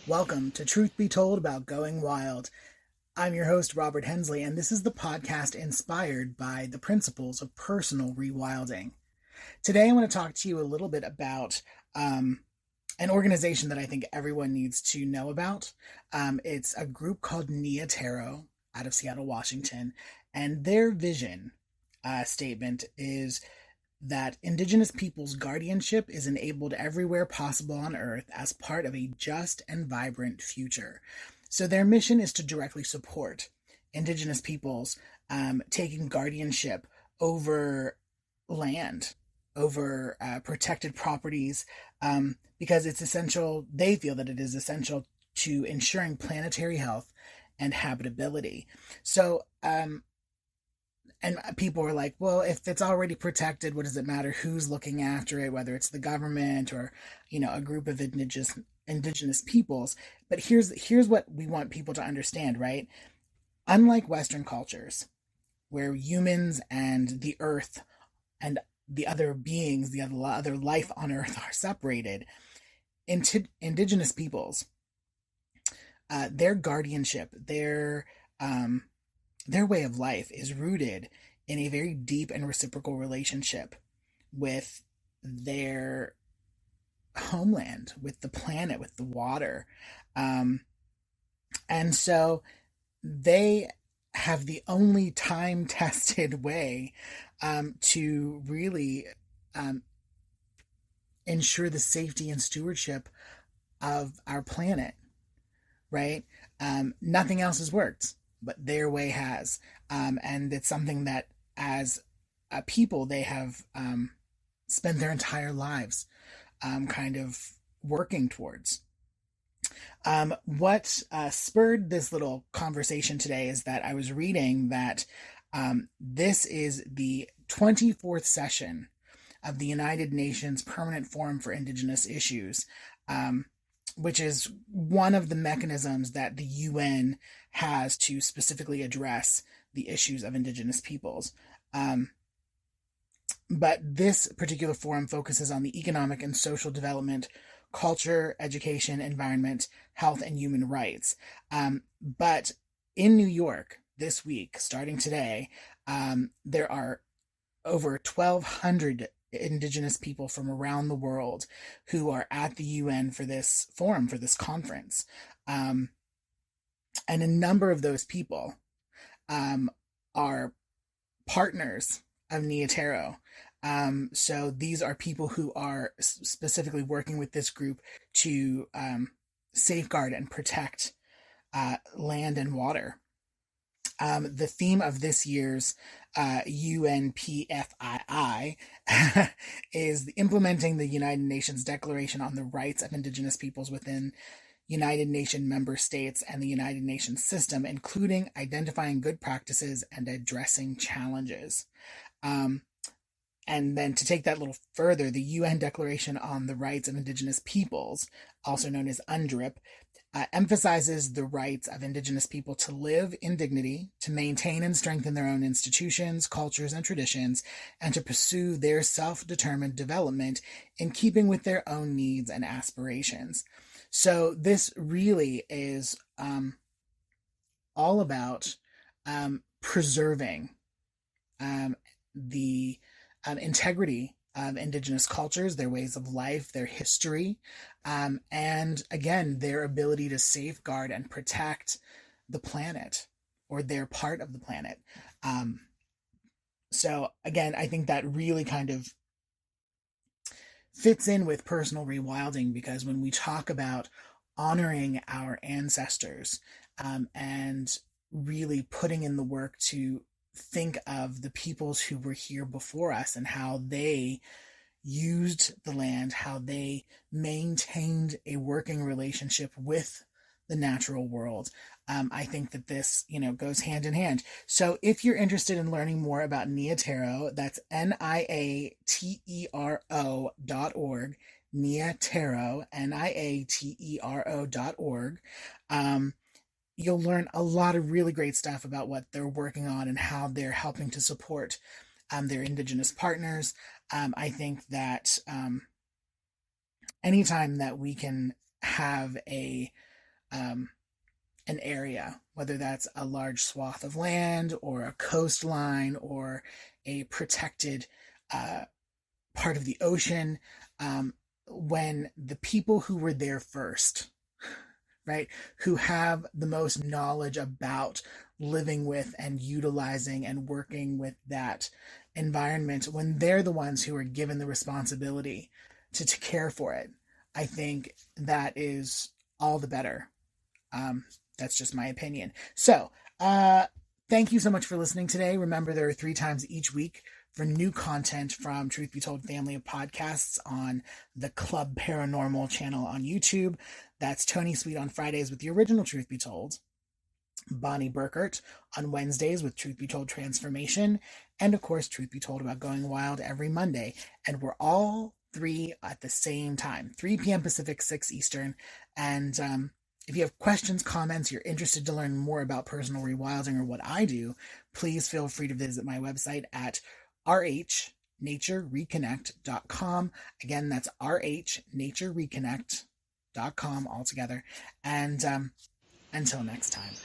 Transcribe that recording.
Welcome to Truth Be Told About Going Wild. I'm your host, Robert Hensley, and this is the podcast inspired by the principles of personal rewilding. Today, I want to talk to you a little bit about an organization that I think everyone needs to know about. It's a group called Nia Tero out of Seattle, Washington, and their vision statement is that Indigenous peoples' guardianship is enabled everywhere possible on Earth as part of a just and vibrant future. So their mission is to directly support Indigenous peoples taking guardianship over land, over protected properties, because it's essential. They feel that it is essential to ensuring planetary health and habitability. So, and people are like, well, if it's already protected, what does it matter who's looking after it, whether it's the government or, a group of indigenous peoples? But here's what we want people to understand, right? Unlike Western cultures, where humans and the earth and the other beings, the other life on earth are separated, indigenous peoples, their guardianship, their way of life is rooted in a very deep and reciprocal relationship with their homeland, with the planet, with the water. And so they have the only time-tested way to really ensure the safety and stewardship of our planet, right? Nothing else has worked, but their way has. And it's something that as a people, they have spent their entire lives kind of working towards. What spurred this little conversation today is that I was reading that this is the 24th session of the United Nations Permanent Forum for Indigenous Issues, which is one of the mechanisms that the UN has to specifically address the issues of Indigenous peoples. But this particular forum focuses on the economic and social development, culture, education, environment, health, and human rights. But in New York this week, starting today, there are over 1,200 Indigenous people from around the world who are at the UN for this forum, for this conference. And a number of those people are partners of Nia Tero. So these are people who are specifically working with this group to safeguard and protect land and water. The theme of this year's UNPFII is implementing the United Nations Declaration on the Rights of Indigenous Peoples within United Nations member states and the United Nations system, including identifying good practices and addressing challenges. And then to take that a little further, the UN Declaration on the Rights of Indigenous Peoples, also known as UNDRIP, emphasizes the rights of Indigenous people to live in dignity, to maintain and strengthen their own institutions, cultures, and traditions, and to pursue their self-determined development in keeping with their own needs and aspirations. So this really is all about preserving the integrity of Indigenous cultures, their ways of life, their history, and again, their ability to safeguard and protect the planet, or their part of the planet. So again, I think that really kind of fits in with personal rewilding, because when we talk about honoring our ancestors and really putting in the work to think of the peoples who were here before us and how they used the land, how they maintained a working relationship with the natural world. I think that this, goes hand in hand. So if you're interested in learning more about Nia Tero, that's NIATERO.org, Nia Tero, NIATERO.org. You'll learn a lot of really great stuff about what they're working on and how they're helping to support their Indigenous partners. I think that anytime that we can have a an area, whether that's a large swath of land or a coastline or a protected part of the ocean, when the people who were there first, right, who have the most knowledge about living with and utilizing and working with that environment, when they're the ones who are given the responsibility to care for it, I think that is all the better. That's just my opinion. So, thank you so much for listening today. Remember, there are 3 times each week for new content from Truth Be Told family of podcasts on the Club Paranormal channel on YouTube. That's Tony Sweet on Fridays with the original Truth Be Told, Bonnie Burkert on Wednesdays with Truth Be Told Transformation, and of course, Truth Be Told about Going Wild every Monday. And we're all 3 at the same time, 3 p.m. Pacific, 6 Eastern. And if you have questions, comments, you're interested to learn more about personal rewilding or what I do, please feel free to visit my website at rhnaturereconnect.com. Again, that's rhnaturereconnect.com altogether. And until next time.